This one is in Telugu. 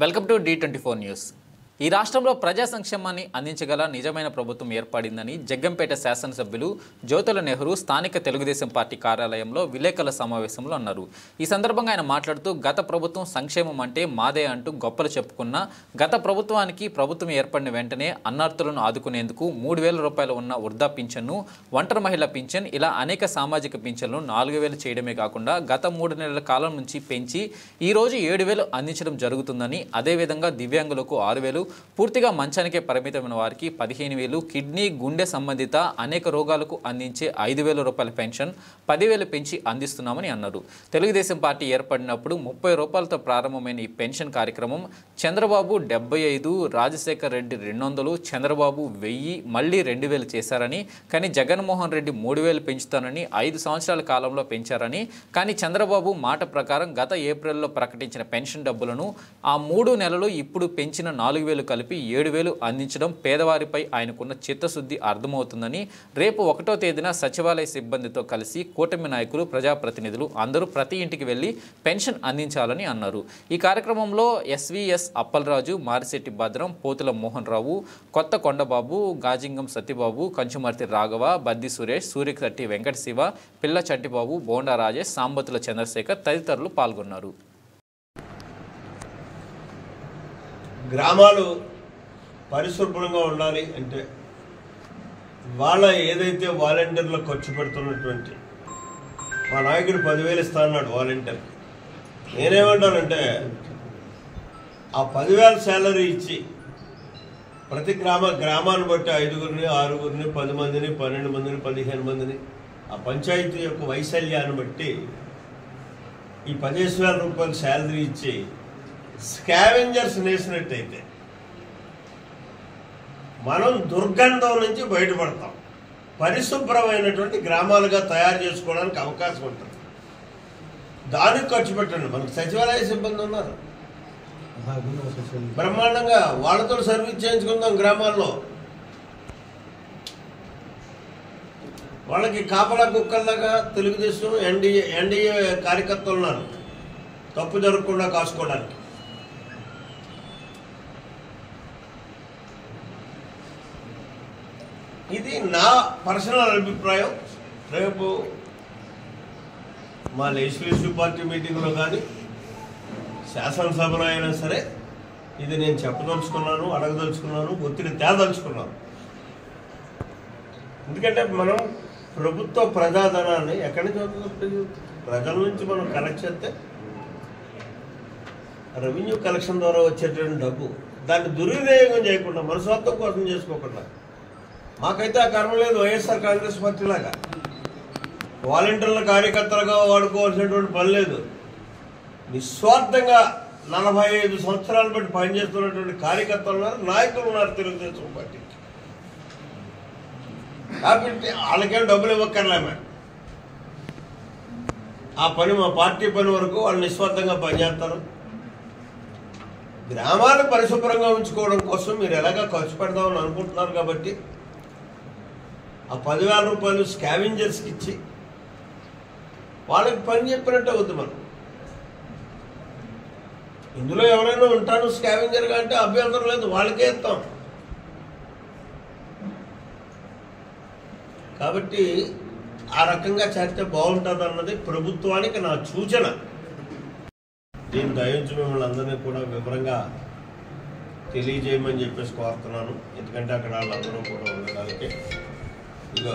Welcome to D24 news. ఈ రాష్ట్రంలో ప్రజా సంక్షేమాన్ని అందించగల నిజమైన ప్రభుత్వం ఏర్పడిందని జగ్గంపేట శాసనసభ్యులు జ్యోతుల నెహ్రూ స్థానిక తెలుగుదేశం పార్టీ కార్యాలయంలో విలేకరుల సమావేశంలో అన్నారు. ఈ సందర్భంగా ఆయన మాట్లాడుతూ గత ప్రభుత్వం సంక్షేమం అంటే మాదే అంటూ గొప్పలు చెప్పుకున్న గత ప్రభుత్వానికి ప్రభుత్వం ఏర్పడిన వెంటనే అన్నార్థులను ఆదుకునేందుకు 3,000 రూపాయలు ఉన్న వృద్ధా పింఛన్ను, ఒంటరి మహిళ పింఛన్ ఇలా అనేక సామాజిక పింఛన్లు 4,000 చేయడమే కాకుండా గత 3 నెలల కాలం నుంచి పెంచి ఈరోజు 7,000 అందించడం జరుగుతుందని, అదేవిధంగా దివ్యాంగులకు 6,000, పూర్తిగా మంచానికే పరిమితమైన వారికి 15,000, కిడ్నీ గుండె సంబంధిత అనేక రోగాలకు అందించే 5,000 రూపాయల పెన్షన్ 10,000 పెంచి అందిస్తున్నామని అన్నారు. తెలుగుదేశం పార్టీ ఏర్పడినప్పుడు 30 రూపాయలతో ప్రారంభమైన ఈ పెన్షన్ కార్యక్రమం చంద్రబాబు 75, రాజశేఖర్ రెడ్డి 200, చంద్రబాబు 1000, మళ్ళీ 2,000 చేశారని, కానీ జగన్మోహన్ రెడ్డి 3,000 పెంచుతానని 5 సంవత్సరాల కాలంలో పెంచారని, కానీ చంద్రబాబు మాట ప్రకారం గత ఏప్రిల్లో ప్రకటించిన పెన్షన్ డబ్బులను ఆ 3 నెలలు ఇప్పుడు పెంచిన 4,000 కలిపి 7,000 అందించడం పేదవారిపై ఆయనకున్న చిత్తశుద్ధి అర్థమవుతుందని, రేపు 1వ తేదీన సచివాలయ సిబ్బందితో కలిసి కూటమి నాయకులు, ప్రజాప్రతినిధులు అందరూ ప్రతి ఇంటికి వెళ్లి పెన్షన్ అందించాలని అన్నారు. ఈ కార్యక్రమంలో SVS అప్పలరాజు, మారిశెట్టి భద్రం, పోతుల మోహన్ రావు, కొత్త కొండబాబు, గాజింగం సత్యబాబు, కంచుమర్తి రాఘవ, బద్ది సురేష్, సూర్యకట్టి వెంకట శివ, పిల్ల చట్టిబాబు, బోండా రాజేష్, సాంబతుల చంద్రశేఖర్ తదితరులు పాల్గొన్నారు. గ్రామాలు పరిశుభ్రంగా ఉండాలి అంటే వాళ్ళ ఏదైతే వాలంటీర్లు ఖర్చు పెడుతున్నటువంటి మా నాయకుడు 10,000 ఇస్తా అన్నాడు వాలంటీర్కి. నేనేమంటానంటే ఆ 10,000 శాలరీ ఇచ్చి ప్రతి గ్రామాన్ని బట్టి 5గురిని, 6గురిని, 10 మందిని, 12 మందిని, 15 మందిని ఆ పంచాయతీ యొక్క వైశల్యాన్ని బట్టి ఈ 15,000 రూపాయలు శాలరీ ఇచ్చి స్కావెంజర్స్ వేసినట్టయితే మనం దుర్గంధం నుంచి బయటపడతాం. పరిశుభ్రమైనటువంటి గ్రామాలుగా తయారు చేసుకోవడానికి అవకాశం ఉంటుంది. దానికి ఖర్చు పెట్టండి. మనకు సచివాలయ సిబ్బంది ఉన్నారు, బ్రహ్మాండంగా వాళ్ళతో సర్వీస్ చేయించుకుందాం. గ్రామాల్లో వాళ్ళకి కాపలా కుక్కల్లాగా తెలుగుదేశం ఎన్డీఏ కార్యకర్తలు ఉన్నారు, తప్పు జరగకుండా కాసుకోవడానికి. ఇది నా పర్సనల్ అభిప్రాయం. రేపు మా లెజిస్లేటివ్ పార్టీ మీటింగ్లో కానీ శాసనసభలో అయినా సరే ఇది నేను చెప్పదలుచుకున్నాను, అడగదలుచుకున్నాను, ఒత్తిడి తేదలుచుకున్నాను. ఎందుకంటే మనం ప్రభుత్వ ప్రజాధనాన్ని ఎక్కడి నుంచి వస్తుంది? ప్రజల నుంచి మనం కలెక్ట్ చేస్తే రెవెన్యూ కలెక్షన్ ద్వారా వచ్చేటువంటి డబ్బు దాన్ని దుర్వినియోగం చేయకుండా మన స్వార్థం కోసం చేసుకోకుండా, మాకైతే ఆ కర్మ లేదు. వైఎస్ఆర్ కాంగ్రెస్ పార్టీ లాగా వాలంటీర్ల కార్యకర్తలుగా వాడుకోవాల్సినటువంటి పని లేదు. నిస్వార్థంగా 45 సంవత్సరాలు బట్టి పనిచేస్తున్నటువంటి కార్యకర్తలు ఉన్నారు, నాయకులు ఉన్నారు తెలుగుదేశం పార్టీకి. కాబట్టి వాళ్ళకేం డబ్బులు ఇవ్వక్కర్లే. ఆ పని మా పార్టీ పని వరకు వాళ్ళు నిస్వార్థంగా పనిచేస్తారు. గ్రామాలు పరిశుభ్రంగా ఉంచుకోవడం కోసం మీరు ఎలాగా ఖర్చు పెడదామని అనుకుంటున్నారు. కాబట్టి ఆ 10,000 రూపాయలు స్కావెంజర్స్కి ఇచ్చి వాళ్ళకి పని చెప్పినట్టే అవుతుంది. మనం ఇందులో ఎవరైనా ఉంటాను స్కావెంజర్గా అంటే అభ్యంతరం లేదు, వాళ్ళకే ఇస్తాం. కాబట్టి ఆ రకంగా చేస్తే బాగుంటుంది అన్నది ప్రభుత్వానికి నా సూచన. దీన్ని దయించి మిమ్మల్ని అందరినీ కూడా వివరంగా తెలియజేయమని చెప్పేసి కోరుతున్నాను. ఎందుకంటే అక్కడ వాళ్ళందరూ కూడా ఉండడానికి ఇక